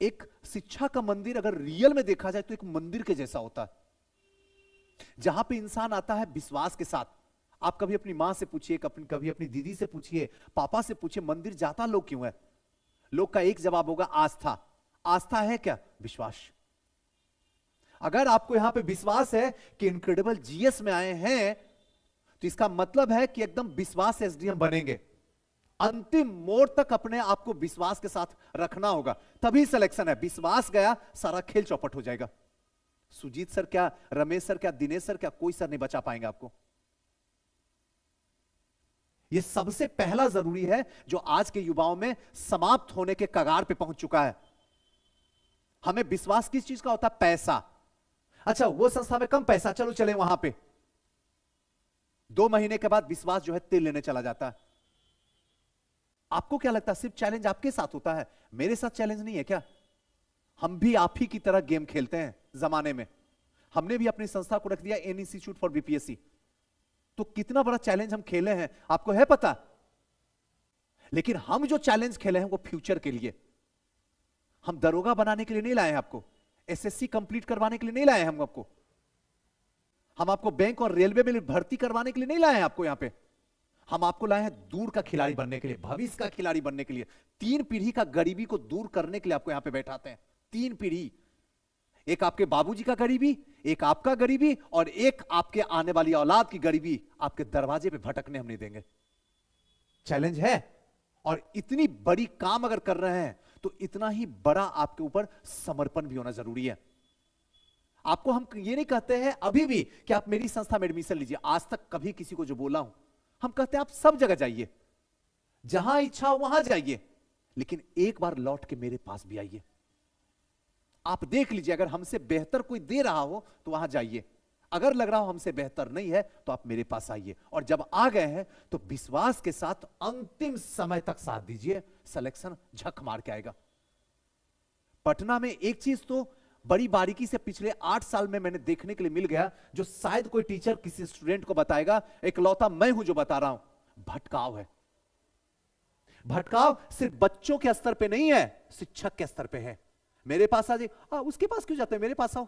एक शिक्षा का मंदिर अगर रियल में देखा जाए तो एक मंदिर के जैसा होता है, जहां पे इंसान आता है विश्वास के साथ। आप कभी अपनी मां से पूछिए, कभी अपनी दीदी से पूछिए, पापा से पूछिए, मंदिर जाता लोग क्यों है? लोग का एक जवाब होगा आस्था। आस्था है क्या? विश्वास। अगर आपको यहां पे विश्वास है कि इनक्रेडिबल जीएस में आए हैं, तो इसका मतलब है कि एकदम विश्वास एसडीएम बनेंगे। अंतिम मोड़ तक अपने आप को विश्वास के साथ रखना होगा, तभी सिलेक्शन है। विश्वास गया, सारा खेल चौपट हो जाएगा। सुजीत सर क्या, रमेश सर क्या, दिनेश सर क्या, कोई सर नहीं बचा पाएंगे आपको। यह सबसे पहला जरूरी है जो आज के युवाओं में समाप्त होने के कगार पे पहुंच चुका है। हमें विश्वास किस चीज का होता है? पैसा। अच्छा, वो संस्था में कम पैसा, चलो चले वहां पे। 2 महीने के बाद विश्वास जो है तेल लेने चला जाता है। आपको क्या लगता है सिर्फ चैलेंज आपके साथ होता है? मेरे साथ चैलेंज नहीं है क्या? हम भी आप ही की तरह गेम खेलते हैं जमाने में। हमने भी अपनी संस्था को रख दिया एन इंस्टीट्यूट फॉर बीपीएससी। तो कितना बड़ा चैलेंज हम खेले हैं आपको है पता? लेकिन हम जो चैलेंज खेले हैं वो फ्यूचर के लिए। हम दरोगा बनाने के लिए नहीं लाए हैं आपको, एसएससी कंप्लीट करवाने के लिए नहीं लाए हैं हम आपको, हम आपको बैंक और रेलवे में भर्ती करवाने के लिए नहीं लाए हैं आपको यहां पे। हम आपको लाए हैं दूर का खिलाड़ी बनने के लिए, भविष्य का खिलाड़ी बनने के लिए। 3 पीढ़ी का गरीबी को दूर करने के लिए आपको यहां पे बैठाते हैं। 3 पीढ़ी, एक आपके बाबूजी का गरीबी, एक आपका गरीबी, और एक आपके आने वाली औलाद की गरीबी आपके दरवाजे पे भटकने हम नहीं देंगे। चैलेंज है, और इतनी बड़ी काम अगर कर रहे हैं तो इतना ही बड़ा आपके ऊपर समर्पण भी होना जरूरी है। आपको हम ये नहीं कहते हैं अभी भी कि आप मेरी संस्था में एडमिशन लीजिए। आज तक कभी किसी को जो बोला हूं, हम कहते हैं आप सब जगह जाइए, जहां इच्छा हो वहां जाइए, लेकिन एक बार लौट के मेरे पास भी आइए। आप देख लीजिए, अगर हमसे बेहतर कोई दे रहा हो तो वहां जाइए, अगर लग रहा हो हमसे बेहतर नहीं है तो आप मेरे पास आइए। और जब आ गए हैं तो विश्वास के साथ अंतिम समय तक साथ दीजिए, सिलेक्शन झक मार के आएगा। पटना में एक चीज तो बड़ी बारीकी से पिछले 8 साल में मैंने देखने के लिए मिल गया, जो शायद कोई टीचर किसी स्टूडेंट को बताएगा, एकलौता मैं हूं जो बता रहा हूं, भटकाव है। भटकाव सिर्फ बच्चों के स्तर पे नहीं है, शिक्षक के स्तर पे है। मेरे पास आ जाए, उसके पास क्यों जाते हैं, मेरे पास आओ।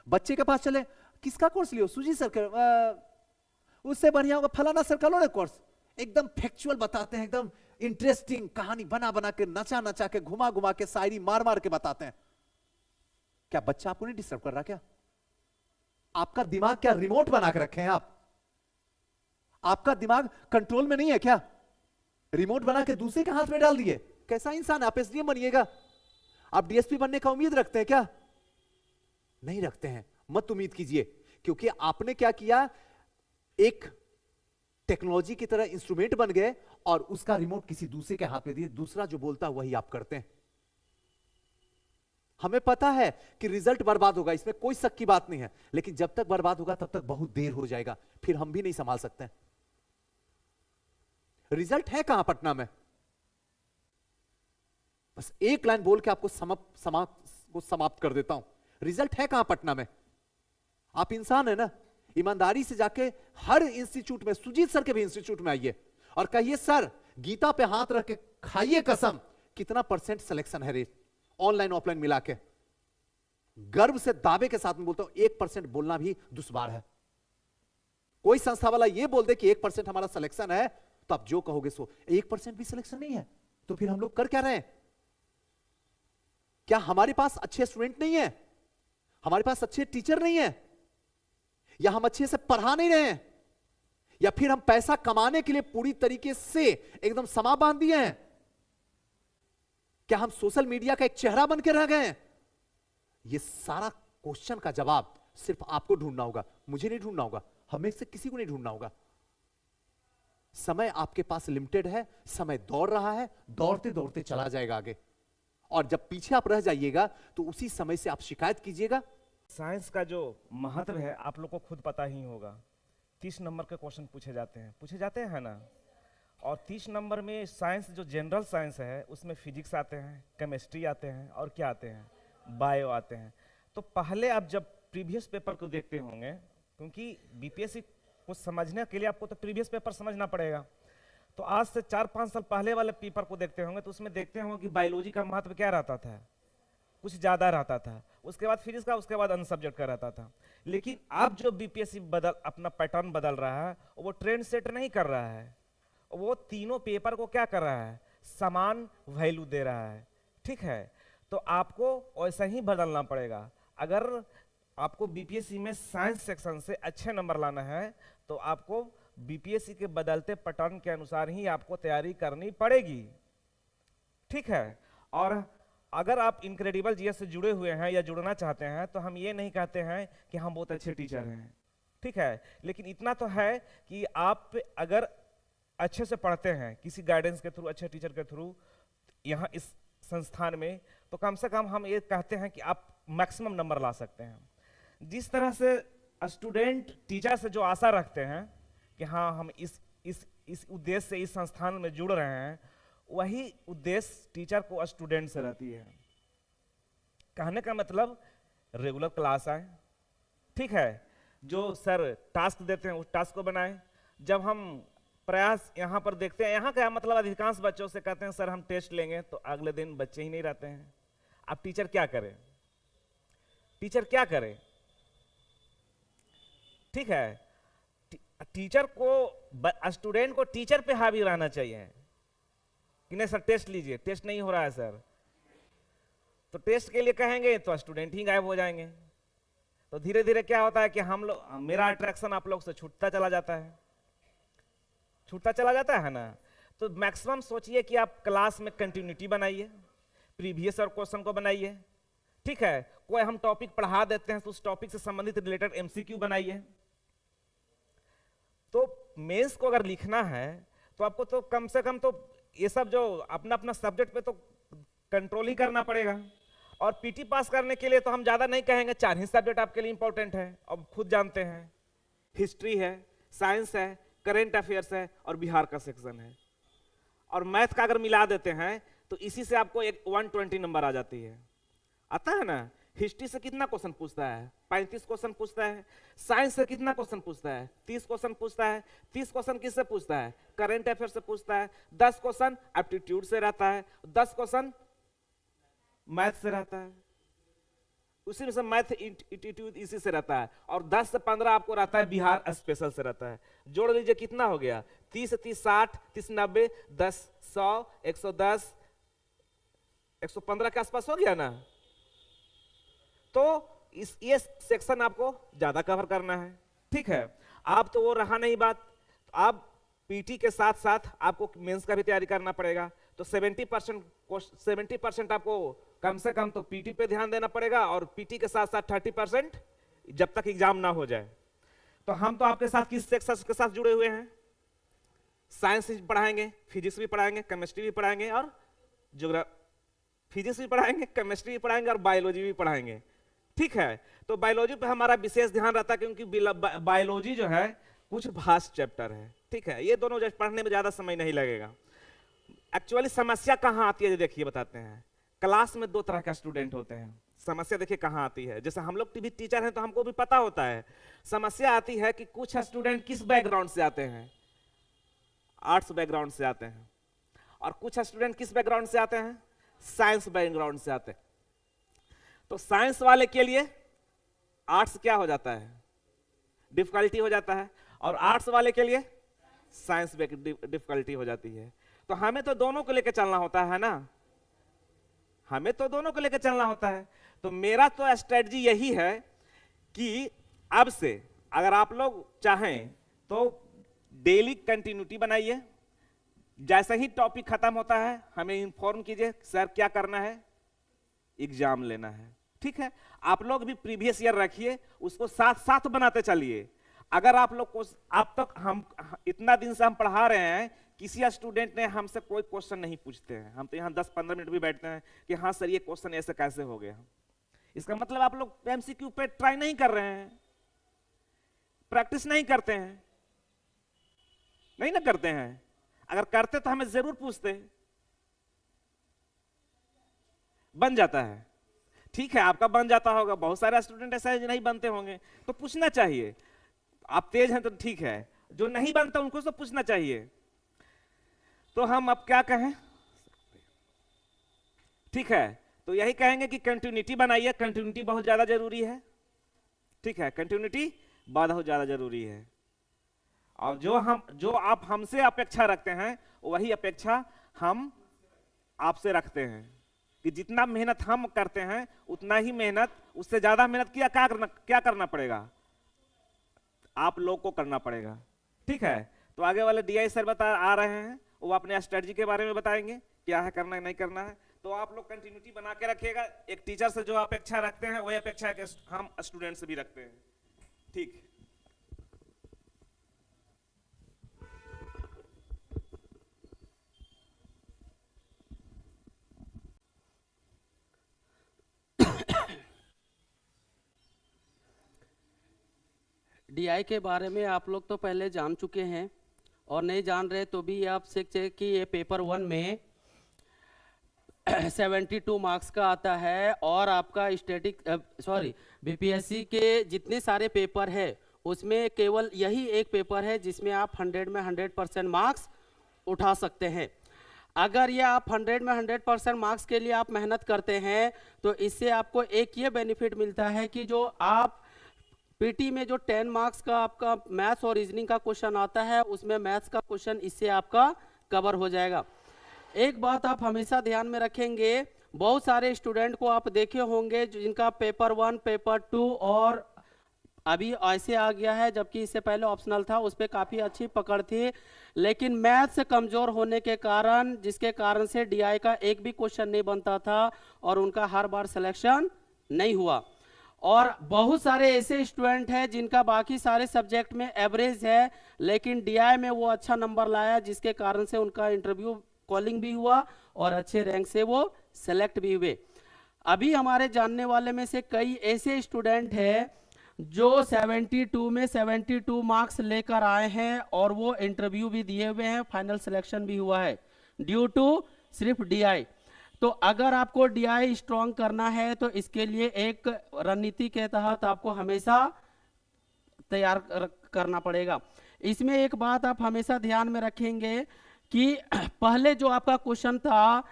बच्चे के पास चले, किसका कोर्स लियो? सुजी सर के, उससे बढ़िया होगा फलाना सर का लो ना कोर्स। एकदम फैक्चुअल बताते हैं, एकदम इंटरेस्टिंग कहानी बना बना के, नचा नचा के, घुमा घुमा के, शायरी मार मार के बताते हैं। क्या बच्चा आपको नहीं डिस्टर्ब कर रहा? क्या आपका दिमाग क्या रिमोट बना के रखे हैं आप? आपका दिमाग कंट्रोल में नहीं है क्या? रिमोट बना के दूसरे के हाथ में डाल दिए। कैसा इंसान? आप एसडीएम बनिएगा? आप डीएसपी बनने का उम्मीद रखते हैं क्या? नहीं रखते हैं, मत उम्मीद कीजिए। क्योंकि आपने क्या किया, एक टेक्नोलॉजी की तरह इंस्ट्रूमेंट बन गए और उसका रिमोट किसी दूसरे के हाथ में दिए। दूसरा जो बोलता है वही आप करते हैं। हमें पता है कि रिजल्ट बर्बाद होगा, इसमें कोई शक की बात नहीं है, लेकिन जब तक बर्बाद होगा तब तक बहुत देर हो जाएगा, फिर हम भी नहीं संभाल सकते। रिजल्ट है कहां पटना में? बस एक लाइन बोल के आपको समाप्त कर देता हूं। रिजल्ट है कहां पटना में? आप इंसान है ना, ईमानदारी से जाके हर इंस्टीट्यूट में, सुजीत सर के भी इंस्टीट्यूट में आइए और कहिए सर गीता पे हाथ रख के खाइए कसम, कितना % सिलेक्शन है रेट ऑनलाइन ऑफलाइन मिला के। गर्व से दावे के साथ में बोलता हूं, 1% बोलना भी दुश्वार है। कोई संस्था वाला ये बोल दे कि 1% हमारा सिलेक्शन है, तो आप जो कहोगे सो। 1% भी सिलेक्शन नहीं है तो फिर हम लोग कर क्या रहे हैं? क्या हमारे पास अच्छे स्टूडेंट नहीं है? हमारे पास अच्छे टीचर नहीं है? या हम अच्छे से पढ़ा नहीं रहे हैं? या फिर हम पैसा कमाने के लिए पूरी तरीके से एकदम समा बांध दिए हैं? क्या हम सोशल मीडिया का एक चेहरा बन के रह गए हैं? यह सारा क्वेश्चन का जवाब सिर्फ आपको ढूंढना होगा, मुझे नहीं ढूंढना होगा, हमें से किसी को नहीं ढूंढना होगा। समय आपके पास लिमिटेड है, समय दौड़ रहा है, दौड़ते दौड़ते चला जाएगा आगे, और जब पीछे आप रह जाइएगा तो उसी समय से आप शिकायत कीजिएगा। साइंस का जो महत्व है आप लोग को खुद पता ही होगा। 30 नंबर के क्वेश्चन पूछे जाते हैं ना। और 30 नंबर में साइंस जो जनरल साइंस है उसमें फिजिक्स आते हैं, केमिस्ट्री आते हैं, और क्या आते हैं, बायो आते हैं। तो पहले आप जब प्रीवियस पेपर को देखते होंगे, क्योंकि बीपीएससी को समझने के लिए आपको तो प्रीवियस पेपर समझना पड़ेगा, तो आज से 4-5 साल पहले वाले पेपर को देखते होंगे तो उसमें देखते होंगे कि बायोलॉजी का महत्व क्या रहता था, कुछ ज़्यादा रहता था, उसके बाद फिजिक्स का, उसके बाद अन्य सब्जेक्ट का रहता था। लेकिन अब जो बीपीएससी अपना पैटर्न बदल रहा है, वो ट्रेंड सेट नहीं कर रहा है, वो तीनों पेपर को क्या कर रहा है, समान वैल्यू दे रहा है। ठीक है, तो आपको वैसा ही बदलना पड़ेगा। अगर आपको बीपीएससी में साइंस सेक्शन से अच्छे नंबर लाना है तो आपको बीपीएससी के बदलते पैटर्न के अनुसार ही आपको तैयारी करनी पड़ेगी। ठीक है, और अगर आप इनक्रेडिबल जीएस से जुड़े हुए हैं या जुड़ना चाहते हैं तो हम ये नहीं कहते हैं कि हम बहुत अच्छे टीचर हैं, ठीक है, लेकिन इतना तो है कि आप अगर अच्छे से पढ़ते हैं किसी गाइडेंस के थ्रू, अच्छे टीचर के थ्रू यहाँ इस संस्थान में, तो कम से कम हम ये कहते हैं कि आप मैक्सिमम नंबर ला सकते हैं। जिस तरह से स्टूडेंट टीचर से जो आशा रखते हैं कि हाँ हम इस उद्देश्य से इस संस्थान में जुड़ रहे हैं, वही उद्देश्य टीचर को स्टूडेंट से रहती है। कहने का मतलब रेगुलर क्लास आए, ठीक है, जो सर टास्क देते हैं उस टास्क को बनाएं। जब हम प्रयास यहाँ पर देखते हैं, यहाँ का मतलब अधिकांश बच्चों से कहते हैं सर हम टेस्ट लेंगे, तो अगले दिन बच्चे ही नहीं रहते हैं। अब टीचर क्या करे, टीचर क्या करे? ठीक है, टीचर को, स्टूडेंट को टीचर पे हावी रहना चाहिए कि नहीं सर टेस्ट लीजिए, टेस्ट नहीं हो रहा है सर, तो टेस्ट के लिए कहेंगे तो स्टूडेंट ही गायब हो जाएंगे। तो धीरे धीरे क्या होता है कि हम लोग, मेरा अट्रैक्शन आप लोग से छूटता चला जाता है, छूटता चला जाता है ना। तो मैक्सिमम सोचिए कि आप क्लास में कंटिन्यूटी बनाइए, प्रीवियस और क्वेश्चन को बनाइए। ठीक है, कोई हम टॉपिक पढ़ा देते हैं तो उस टॉपिक से संबंधित रिलेटेड एमसीक्यू बनाइए। तो मेंस को अगर लिखना है तो आपको तो कम से कम तो ये सब जो अपना अपना सब्जेक्ट पे तो कंट्रोल ही करना पड़ेगा। और पीटी पास करने के लिए तो हम ज्यादा नहीं कहेंगे, 4 ही सब्जेक्ट आपके लिए इंपॉर्टेंट है, अब खुद जानते हैं, हिस्ट्री है, साइंस है, करेंट अफेयर्स है और बिहार का सेक्शन है। और मैथ का अगर मिला देते हैं तो इसी से आपको एक 120 नंबर आ जाती है, आता है ना। हिस्ट्री से कितना क्वेश्चन पूछता है? 35 क्वेश्चन पूछता है। साइंस से कितना क्वेश्चन पूछता है? 30 क्वेश्चन पूछता है। 30 क्वेश्चन किससे पूछता है? करंट अफेयर से पूछता है। 10 क्वेश्चन एप्टीट्यूड से रहता है, 10 क्वेश्चन मैथ से रहता है, उसी में से मैथ एप्टीट्यूड इसी से रहता है। और 10 से 15 आपको रहता है बिहार स्पेशल से रहता है। जोड़ लीजिए कितना हो गया, 30 से 30 60, 30 90, 10 100, 110, 115 के आसपास हो गया ना। तो ये सेक्शन आपको ज्यादा कवर करना है। ठीक है, आप तो वो रहा नहीं बात, आप पीटी के साथ साथ आपको मेंस का भी तैयारी करना पड़ेगा। तो 70% आपको कम से कम तो पीटी पे ध्यान देना पड़ेगा, और पीटी के साथ साथ 30% जब तक एग्जाम ना हो जाए। तो हम तो आपके साथ किस सेक्शन के साथ जुड़े हुए हैं? साइंस भी पढ़ाएंगे, फिजिक्स भी पढ़ाएंगे, केमिस्ट्री भी पढ़ाएंगे और फिजिक्स भी पढ़ाएंगे, केमिस्ट्री भी पढ़ाएंगे और बायोलॉजी भी पढ़ाएंगे। ठीक है, तो बायोलॉजी पे हमारा विशेष ध्यान रहता है क्योंकि बायोलॉजी जो है कुछ भास्ट चैप्टर है। ठीक है, ये दोनों पढ़ने में ज्यादा समय नहीं लगेगा। एक्चुअली समस्या कहाँ आती है देखिए, बताते हैं। क्लास में 2 तरह का स्टूडेंट होते हैं। समस्या देखिए कहाँ आती है, जैसे हम लोग भी टीचर हैं तो हमको भी पता होता है। समस्या आती है कि कुछ स्टूडेंट किस बैकग्राउंड से आते हैं, आर्ट्स बैकग्राउंड से आते हैं, और कुछ स्टूडेंट किस बैकग्राउंड से आते हैं, साइंस बैकग्राउंड से आते हैं। तो साइंस वाले के लिए आर्ट्स क्या हो जाता है, डिफिकल्टी हो जाता है, और आर्ट्स वाले के लिए साइंस डिफिकल्टी हो जाती है। तो हमें तो दोनों को लेकर चलना होता है ना, हमें तो दोनों को लेकर चलना होता है। तो मेरा तो स्ट्रेटजी यही है कि अब से अगर आप लोग चाहें तो डेली कंटिन्यूटी बनाइए। जैसे ही टॉपिक खत्म होता है हमें इन्फॉर्म कीजिए, सर क्या करना है, एग्जाम लेना है। ठीक है, आप लोग भी प्रीवियस ईयर रखिए, उसको साथ साथ बनाते चलिए। अगर आप लोग को अब तक हम इतना दिन से हम पढ़ा रहे हैं, किसी स्टूडेंट ने हमसे कोई क्वेश्चन नहीं पूछते हैं, हम तो यहाँ 10-15 मिनट भी बैठते हैं कि हाँ सर ये क्वेश्चन ऐसे कैसे हो गया। इसका मतलब आप लोग एमसीक्यू पे ट्राई नहीं कर रहे हैं, प्रैक्टिस नहीं करते हैं, नहीं ना करते हैं। अगर करते तो हमें जरूर पूछते, बन जाता है। ठीक है, आपका बन जाता होगा, बहुत सारे स्टूडेंट ऐसा है जो नहीं बनते होंगे, तो पूछना चाहिए। आप तेज हैं तो ठीक है, जो नहीं बनता उनको तो पूछना चाहिए। तो हम अब क्या कहें, ठीक है, तो यही कहेंगे कि कंटिन्यूटी बनाइए, कंटिन्यूटी बहुत ज्यादा जरूरी है, ठीक है, कंटिन्यूटी बहुत ज्यादा जरूरी है। और जो आप हमसे अपेक्षा रखते हैं वही अपेक्षा हम आपसे रखते हैं, कि जितना मेहनत हम करते हैं उतना ही मेहनत, उससे ज्यादा मेहनत क्या करना पड़ेगा, आप लोग को करना पड़ेगा, ठीक है। तो आगे वाले डीआई सर आ रहे हैं, वो अपने स्ट्रेटजी के बारे में बताएंगे, क्या है करना है नहीं करना है। तो आप लोग कंटिन्यूटी बना के रखिएगा, एक टीचर से जो अपेक्षा रखते हैं वही अपेक्षा हम स्टूडेंट से भी रखते हैं, ठीक। डीआई के बारे में आप लोग तो पहले जान चुके हैं, और नहीं जान रहे तो भी आप सीखते कि ये पेपर 1 में 72 मार्क्स का आता है, और आपका बीपीएससी के जितने सारे पेपर है उसमें केवल यही एक पेपर है जिसमें आप 100 में 100% मार्क्स उठा सकते हैं। अगर ये आप 100 में 100% मार्क्स के लिए आप मेहनत करते हैं तो इससे आपको एक ये बेनिफिट मिलता है कि जो आप पीटी में जो 10 मार्क्स का आपका मैथ्स और रीजनिंग का क्वेश्चन आता है उसमें मैथ्स का क्वेश्चन इससे आपका कवर हो जाएगा। एक बात आप हमेशा ध्यान में रखेंगे, बहुत सारे स्टूडेंट को आप देखे होंगे जिनका पेपर 1, पेपर 2 और अभी ऐसे आ गया है, जबकि इससे पहले ऑप्शनल था, उस पर काफ़ी अच्छी पकड़ थी, लेकिन मैथ से कमज़ोर होने के कारण, जिसके कारण से डीआई का एक भी क्वेश्चन नहीं बनता था और उनका हर बार सिलेक्शन नहीं हुआ। और बहुत सारे ऐसे स्टूडेंट हैं जिनका बाकी सारे सब्जेक्ट में एवरेज है, लेकिन डीआई में वो अच्छा नंबर लाया, जिसके कारण से उनका इंटरव्यू कॉलिंग भी हुआ और अच्छे रैंक से वो सेलेक्ट भी हुए। अभी हमारे जानने वाले में से कई ऐसे स्टूडेंट हैं जो 72 में 72 मार्क्स लेकर आए हैं और वो इंटरव्यू भी दिए हुए हैं, फाइनल सिलेक्शन भी हुआ है ड्यू टू सिर्फ डीआई। तो अगर आपको डीआई स्ट्रॉन्ग करना है तो इसके लिए एक रणनीति के तहत आपको हमेशा तैयार करना पड़ेगा। इसमें एक बात आप हमेशा ध्यान में रखेंगे कि पहले जो आपका क्वेश्चन था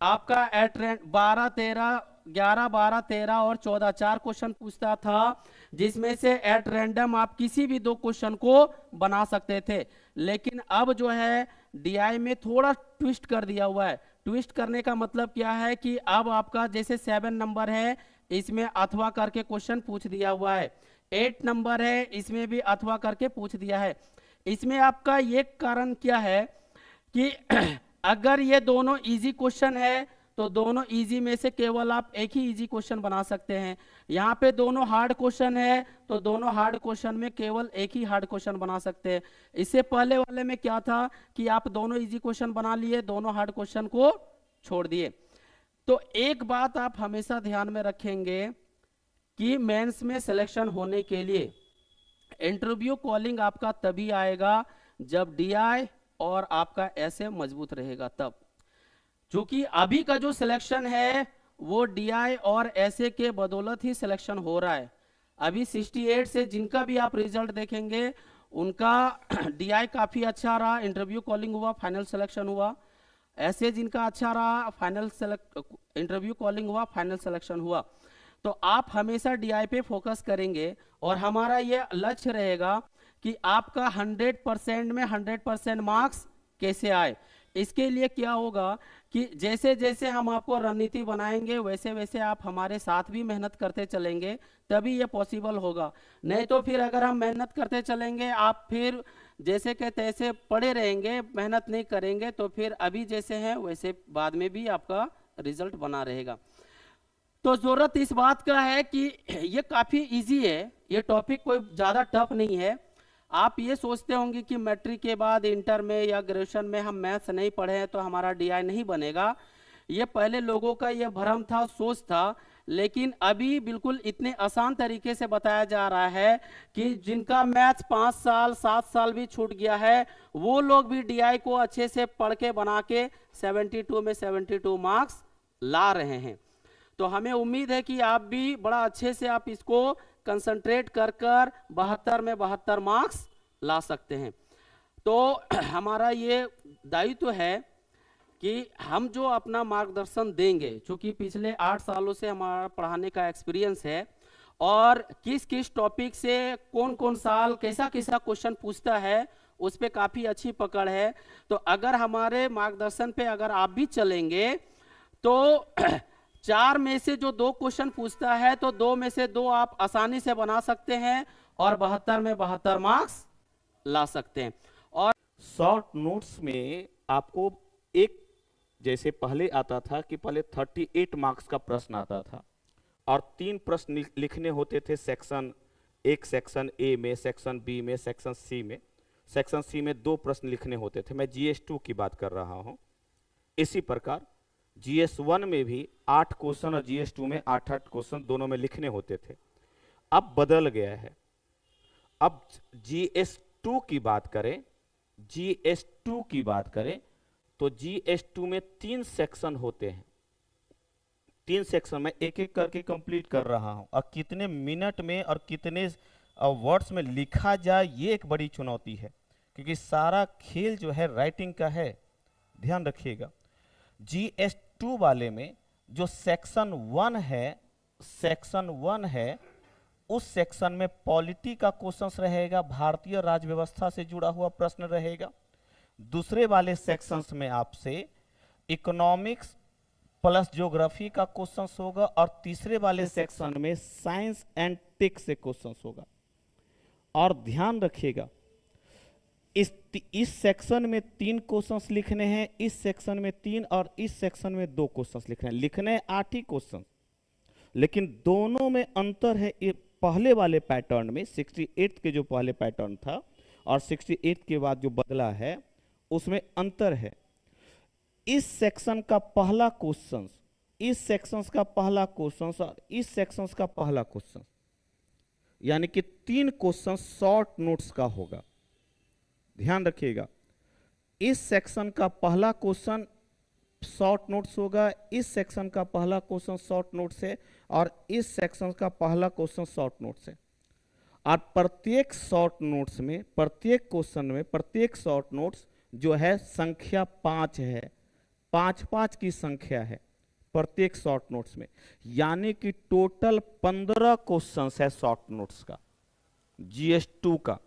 आपका एट 12, 13, 11, 12, 13 और 14 4 क्वेश्चन पूछता था, जिसमें से एट रैंडम आप किसी भी 2 क्वेश्चन को बना सकते थे। लेकिन अब जो है डीआई में थोड़ा ट्विस्ट कर दिया हुआ है। ट्विस्ट करने का मतलब क्या है कि अब आपका जैसे 7 नंबर है इसमें अथवा करके क्वेश्चन पूछ दिया हुआ है, 8 नंबर है इसमें भी अथवा करके पूछ दिया है। इसमें आपका ये कारण क्या है कि अगर ये दोनों इजी क्वेश्चन है तो दोनों इजी में से केवल आप एक ही इजी क्वेश्चन बना सकते हैं। यहाँ पे दोनों हार्ड क्वेश्चन है तो दोनों हार्ड क्वेश्चन में केवल एक ही हार्ड क्वेश्चन बना सकते हैं। इससे पहले वाले में क्या था कि आप दोनों इजी क्वेश्चन बना लिए, दोनों हार्ड क्वेश्चन को छोड़ दिए। तो एक बात आप हमेशा ध्यान में रखेंगे कि मेंस में सिलेक्शन होने के लिए इंटरव्यू कॉलिंग आपका तभी आएगा जब डीआई और आपका ऐसे मजबूत रहेगा तब। क्योंकि अभी का जो सिलेक्शन है वो डीआई और ऐसे के बदौलत ही सिलेक्शन हो रहा है। अभी 68 से जिनका भी आप रिजल्ट देखेंगे उनका डीआई काफी अच्छा रहा, इंटरव्यू कॉलिंग हुआ, फाइनल सिलेक्शन हुआ। ऐसे जिनका अच्छा रहा, इंटरव्यू कॉलिंग हुआ, फाइनल सिलेक्शन हुआ। तो आप हमेशा डीआई पे फोकस करेंगे और हमारा ये लक्ष्य रहेगा कि आपका 100% में 100% मार्क्स कैसे आए। इसके लिए क्या होगा कि जैसे जैसे हम आपको रणनीति बनाएंगे वैसे वैसे आप हमारे साथ भी मेहनत करते चलेंगे, तभी ये पॉसिबल होगा। नहीं तो फिर अगर हम मेहनत करते चलेंगे आप फिर जैसे के तैसे पड़े रहेंगे, मेहनत नहीं करेंगे, तो फिर अभी जैसे हैं वैसे बाद में भी आपका रिजल्ट बना रहेगा। तो जरूरत इस बात का है कि ये काफी इजी है, ये टॉपिक कोई ज्यादा टफ नहीं है। आप ये सोचते होंगे कि मैट्रिक के बाद इंटर में या ग्रेजुएशन में हम मैथ्स नहीं पढ़े हैं तो हमारा डीआई नहीं बनेगा। ये पहले लोगों का ये भ्रम था, सोच था, लेकिन अभी बिल्कुल इतने आसान तरीके से बताया जा रहा है कि जिनका मैथ्स 5 साल 7 साल भी छूट गया है वो लोग भी डीआई को अच्छे से पढ़ के बना के 72 में 72 मार्क्स ला रहे हैं। तो हमें उम्मीद है कि आप भी बड़ा अच्छे से आप इसको कंसंट्रेट कर 72 में 72 मार्क्स ला सकते हैं। तो हमारा ये दायित्व है कि हम जो अपना मार्गदर्शन देंगे, क्योंकि पिछले 8 सालों से हमारा पढ़ाने का एक्सपीरियंस है, और किस किस टॉपिक से कौन कौन साल कैसा कैसा क्वेश्चन पूछता है, उस पे काफ़ी अच्छी पकड़ है। तो अगर हमारे मार्गदर्शन पे अगर आप भी चलेंगे तो 4 में से जो 2 क्वेश्चन पूछता है, तो 2 में से 2 आप आसानी से बना सकते हैं और 72 में 72 मार्क्स ला सकते हैं। और शॉर्ट नोट्स में आपको एक, जैसे पहले आता था कि पहले 38 मार्क्स का प्रश्न आता था और 3 प्रश्न लिखने होते थे सेक्शन एक, सेक्शन ए में, सेक्शन बी में, सेक्शन सी में। सेक्शन सी में 2 प्रश्न लिखने होते थे। मैं GS2 की बात कर रहा हूं। इसी प्रकार GS1 में भी 8 क्वेश्चन और GS2 में 8-8 क्वेश्चन दोनों में लिखने होते थे। अब बदल गया है। अब GS2 की बात करें, GS2 की बात करें तो GS2 में 3 सेक्शन होते हैं। 3 सेक्शन में एक एक करके कंप्लीट कर रहा हूं, और कितने मिनट में और कितने वर्ड्स में लिखा जाए ये एक बड़ी चुनौती है, क्योंकि सारा खेल जो है राइटिंग का है। ध्यान रखिएगा, GS2 वाले में जो सेक्शन 1 है, उस सेक्शन में पॉलिटी का क्वेश्चंस रहेगा, भारतीय राज्य व्यवस्था से जुड़ा हुआ प्रश्न रहेगा। दूसरे वाले सेक्शंस में आपसे इकोनॉमिक्स प्लस ज्योग्राफी का क्वेश्चंस होगा, और तीसरे वाले सेक्शन में साइंस एंड टेक से क्वेश्चंस होगा। और ध्यान रखिएगा, इस सेक्शन में 3 क्वेश्चंस लिखने हैं, इस सेक्शन में 3 और इस सेक्शन में 2 क्वेश्चंस लिखने हैं। लिखने हैं 8 ही क्वेश्चन, लेकिन दोनों में अंतर है। पहले वाले पैटर्न में 68 के जो पहले पैटर्न था और 68 के बाद जो बदला है, उसमें अंतर है। इस सेक्शन का पहला क्वेश्चन, इस सेक्शंस का पहला क्वेश्चन और इस सेक्शंस का पहला क्वेश्चन, यानी कि 3 क्वेश्चन शॉर्ट नोट्स का होगा। ध्यान रखिएगा, इस सेक्शन का पहला क्वेश्चन शॉर्ट नोट्स होगा, इस सेक्शन का पहला क्वेश्चन शॉर्ट नोट्स है, और इस सेक्शन का पहला क्वेश्चन शॉर्ट नोट्स है। और प्रत्येक शॉर्ट नोट्स में, प्रत्येक क्वेश्चन में, प्रत्येक शॉर्ट नोट्स जो है संख्या 5 है, 5-5 की संख्या है प्रत्येक शॉर्ट नोट्स में, यानी कि टोटल 15 क्वेश्चंस है शॉर्ट नोट्स का, GS2 का।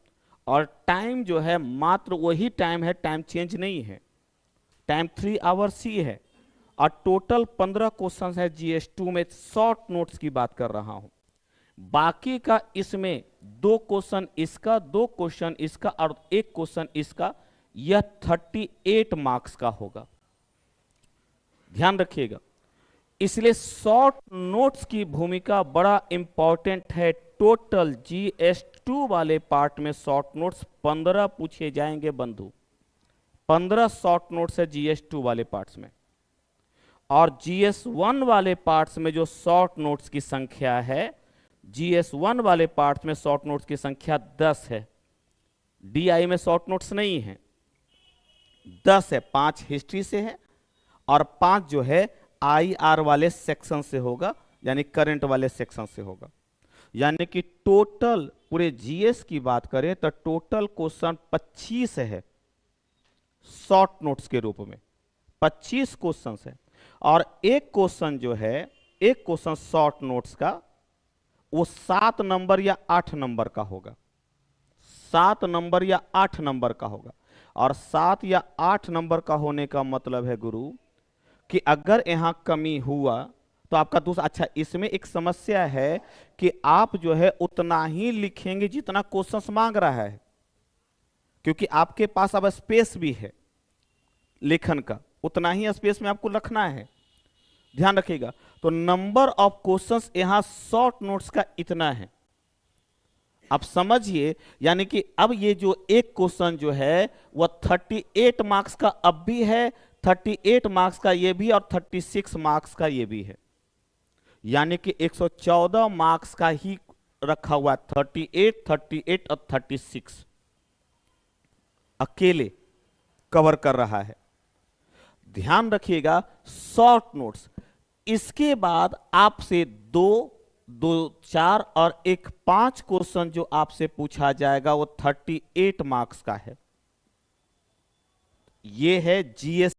और टाइम जो है मात्र वही टाइम है, टाइम चेंज नहीं है, टाइम 3 आवर्स ही है, और टोटल 15 क्वेश्चंस है GS2 में। शॉर्ट नोट्स की बात कर रहा हूं। बाकी का इसमें 2 क्वेश्चन इसका, 2 क्वेश्चन इसका और 1 क्वेश्चन इसका, यह 38 मार्क्स का होगा। ध्यान रखिएगा, इसलिए शॉर्ट नोट्स की भूमिका बड़ा इंपॉर्टेंट है। टोटल GS2 वाले पार्ट में शॉर्ट नोट्स 15 पूछे जाएंगे बंधु, 15 शॉर्ट नोट्स है GS2 वाले पार्ट्स में। और GS1 वाले पार्ट्स में जो शॉर्ट नोट्स की संख्या है, GS1 वाले पार्ट्स में शॉर्ट नोट्स की संख्या 10 है। DI में शॉर्ट नोट्स नहीं है, 10 है। 5 हिस्ट्री से है और 5 जो है IR वाले सेक्शन से होगा, यानी करंट वाले सेक्शन से होगा। यानी कि टोटल पूरे GS की बात करें तो टोटल क्वेश्चन 25 है शॉर्ट नोट्स के रूप में, 25 क्वेश्चन है। और एक क्वेश्चन जो है, एक क्वेश्चन शॉर्ट नोट्स का, वो 7 नंबर या 8 नंबर का होगा, 7 नंबर या 8 नंबर का होगा। और 7 या 8 नंबर का होने का मतलब है गुरु कि अगर यहां कमी हुआ तो आपका दूसरा, अच्छा इसमें एक समस्या है कि आप जो है उतना ही लिखेंगे जितना क्वेश्चन मांग रहा है, क्योंकि आपके पास अब स्पेस भी है लेखन का, उतना ही स्पेस में आपको रखना है। ध्यान रखिएगा, तो नंबर ऑफ क्वेश्चंस यहां शॉर्ट नोट्स का इतना है। आप समझिए, यानी कि अब ये जो एक क्वेश्चन जो है वह 38 मार्क्स का अब भी है, 38 मार्क्स का ये भी और 36 मार्क्स का ये भी है, यानी कि 114 मार्क्स का ही रखा हुआ है। 38, 38 और 36 अकेले कवर कर रहा है। ध्यान रखिएगा, शॉर्ट नोट्स। इसके बाद आपसे 2, 4 और 5 क्वेश्चन जो आपसे पूछा जाएगा वो 38 मार्क्स का है। ये है GS